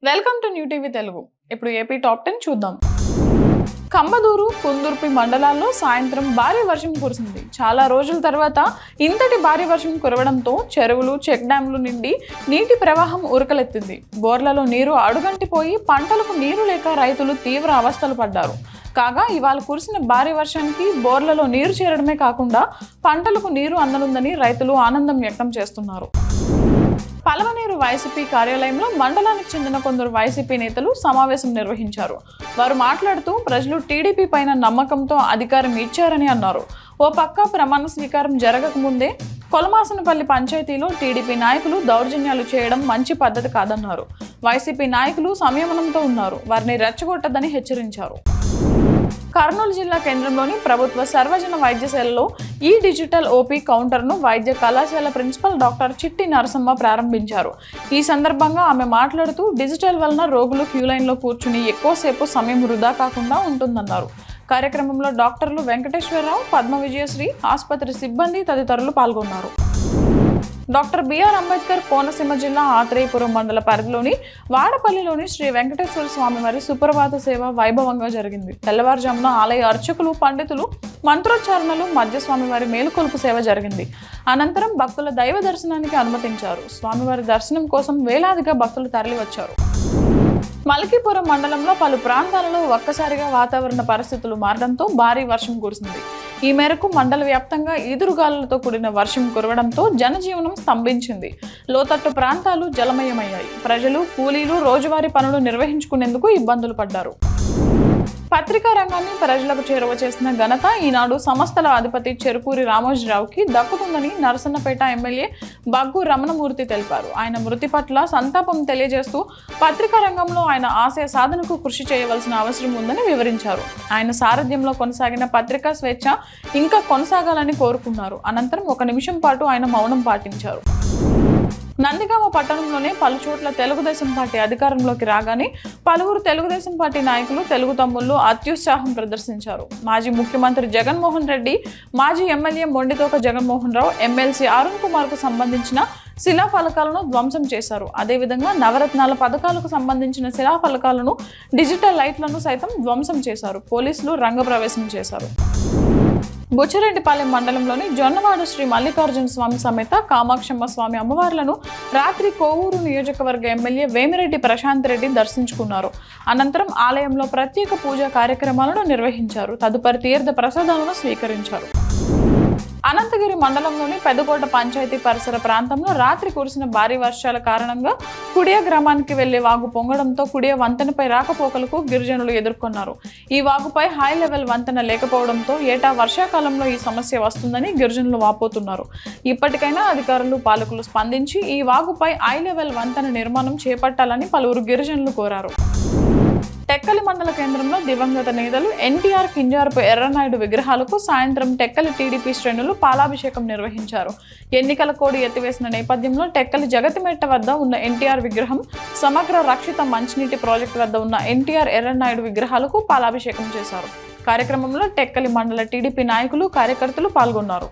Welcome to new TV Telugu. ఇప్పుడు AP top 10 చూద్దాం. కంబదూరు, కుందుర్పి మండలాల్లో సాయంత్రం భారీ వర్షం కురిసింది. చాలా రోజుల తర్వాత ఇంతటి భారీ వర్షం కురవడంతో చెరువులు, చెక్ డ్యాంలు నిండి నీటి ప్రవాహం ఉరకలెత్తింది. బోర్లలో నీరు అడుగంటిపోయి పంటలకు నీరు లేక రైతులు తీవ్ర అవస్థలు పడ్డారు. కాగా ఇవాళ కురిసిన భారీ వర్షానికి బోర్లలో నీరు చేరడమే కాకుండా పంటలకు నీరు అందనుందని రైతులు ఆనందం వ్యక్తం చేస్తున్నారు. పలమనేరు వైసీపీ కార్యాలయంలో మండలానికి చెందిన కొందరు వైసీపీ నేతలు సమావేశం నిర్వహించారు. వారు మాట్లాడుతూ ప్రజలు టీడీపీ పైన నమ్మకంతో అధికారం ఇచ్చారని అన్నారు. ఓ పక్క ప్రమాణ స్వీకారం జరగకముందే కొలమాసనపల్లి పంచాయతీలో టీడీపీ నాయకులు దౌర్జన్యాలు చేయడం మంచి పద్ధతి కాదన్నారు. వైసీపీ నాయకులు సంయమనంతో ఉన్నారు, వారిని రెచ్చగొట్టదని హెచ్చరించారు. కర్నూలు జిల్లా కేంద్రంలోని ప్రభుత్వ సర్వజన వైద్యశాలలో ఈ డిజిటల్ ఓపీ కౌంటర్ను వైద్య కళాశాల ప్రిన్సిపల్ డాక్టర్ చిట్టి నరసమ్మ ప్రారంభించారు. ఈ సందర్భంగా ఆమె మాట్లాడుతూ డిజిటల్ వలన రోగులు క్యూలైన్లో కూర్చుని ఎక్కువసేపు సమయం వృధా కాకుండా ఉంటుందన్నారు. కార్యక్రమంలో డాక్టర్లు వెంకటేశ్వరరావు, పద్మ విజయశ్రీ, ఆసుపత్రి సిబ్బంది తదితరులు పాల్గొన్నారు. డాక్టర్ బిఆర్ అంబేద్కర్ కోనసీమ జిల్లా ఆత్రేయపురం మండల పరిధిలోని వాడపల్లిలోని శ్రీ వెంకటేశ్వర స్వామి వారి సుప్రభాత సేవ వైభవంగా జరిగింది. తెల్లవారుజామున ఆలయ అర్చకులు, పండితులు మంత్రోచ్చారణలు మధ్య స్వామివారి మేలుకొలుపు సేవ జరిగింది. అనంతరం భక్తుల దైవ దర్శనానికి అనుమతించారు. స్వామివారి దర్శనం కోసం వేలాదిగా భక్తులు తరలివచ్చారు. మలకీపురం మండలంలో పలు ప్రాంతాలలో ఒక్కసారిగా వాతావరణ పరిస్థితులు మారడంతో భారీ వర్షం కురిసింది. ఈ మేరకు మండల వ్యాప్తంగా ఈదురుగాలులతో కూడిన వర్షం కురవడంతో జనజీవనం స్తంభించింది. లోతట్టు ప్రాంతాలు జలమయమయ్యాయి. ప్రజలు, కూలీలు రోజువారీ పనులు నిర్వహించుకునేందుకు ఇబ్బందులు పడ్డారు. పత్రికా రంగాన్ని ప్రజలకు చేరువ చేసిన ఘనత ఈనాడు సంస్థల అధిపతి చెరుకూరి రామోజీరావుకి దక్కుతుందని నరసన్నపేట ఎమ్మెల్యే బగ్గు రమణమూర్తి తెలిపారు. ఆయన మృతి పట్ల సంతాపం తెలియజేస్తూ పత్రికా రంగంలో ఆయన ఆశయ సాధనకు కృషి చేయవలసిన అవసరం ఉందని వివరించారు. ఆయన సారథ్యంలో కొనసాగిన పత్రికా స్వేచ్ఛ ఇంకా కొనసాగాలని కోరుకున్నారు. అనంతరం 1 నిమిషం పాటు ఆయన మౌనం పాటించారు. నందిగామ పట్టణంలోనే పలు చోట్ల తెలుగుదేశం పార్టీ అధికారంలోకి రాగానే పలువురు తెలుగుదేశం పార్టీ నాయకులు, తెలుగు తమ్ముళ్లు అత్యుత్సాహం ప్రదర్శించారు. మాజీ ముఖ్యమంత్రి జగన్మోహన్ రెడ్డి, మాజీ ఎమ్మెల్యే మొండితోక జగన్మోహన్ రావు, ఎమ్మెల్సీ అరుణ్ కుమార్ కు సంబంధించిన శిలాఫలకాలను ధ్వంసం చేశారు. అదేవిధంగా నవరత్నాల పథకాలకు సంబంధించిన శిలాఫలకాలను, డిజిటల్ లైట్లను సైతం ధ్వంసం చేశారు. పోలీసులు రంగప్రవేశం చేశారు. బుచ్చిరెడ్డిపాలెం మండలంలోని జొన్నవాడ శ్రీ మల్లికార్జున స్వామి సమేత కామాక్షమ్మ స్వామి అమ్మవార్లను రాత్రి కోవూరు నియోజకవర్గ ఎమ్మెల్యే వేమిరెడ్డి ప్రశాంత్ రెడ్డి దర్శించుకున్నారు. అనంతరం ఆలయంలో ప్రత్యేక పూజా కార్యక్రమాలను నిర్వహించారు. తదుపరి తీర్థ ప్రసాదాలను స్వీకరించారు. అనంతగిరి మండలంలోని పెద్దకోట పంచాయతీ పరిసర ప్రాంతంలో రాత్రి కురిసిన భారీ వర్షాల కారణంగా కుడియ గ్రామానికి వెళ్లే వాగు పొంగడంతో కుడియ వంతెనపై రాకపోకలకు గిరిజనులు ఎదుర్కొన్నారు. ఈ వాగుపై హై లెవెల్ వంతెన లేకపోవడంతో ఏటా వర్షాకాలంలో ఈ సమస్య వస్తుందని గిరిజనులు వాపోతున్నారు. ఇప్పటికైనా అధికారులు, పాలకులు స్పందించి ఈ వాగుపై హై లెవెల్ వంతెన నిర్మాణం చేపట్టాలని పలువురు గిరిజనులు కోరారు. టెక్కలి మండల కేంద్రంలో దివంగత నేతలు ఎన్టీఆర్, కింజారపు ఎర్రనాయుడు విగ్రహాలకు సాయంత్రం టెక్కలి టీడీపీ శ్రేణులు పాలాభిషేకం నిర్వహించారు. ఎన్నికల కోడ్ ఎత్తివేసిన నేపథ్యంలో టెక్కలి జగతిమెట్ట వద్ద ఉన్న ఎన్టీఆర్ విగ్రహం, సమగ్ర రక్షిత మంచినీటి ప్రాజెక్టు వద్ద ఉన్న ఎన్టీఆర్, ఎర్రనాయుడు విగ్రహాలకు పాలాభిషేకం చేశారు. కార్యక్రమంలో టెక్కలి మండల టీడీపీ నాయకులు, కార్యకర్తలు పాల్గొన్నారు.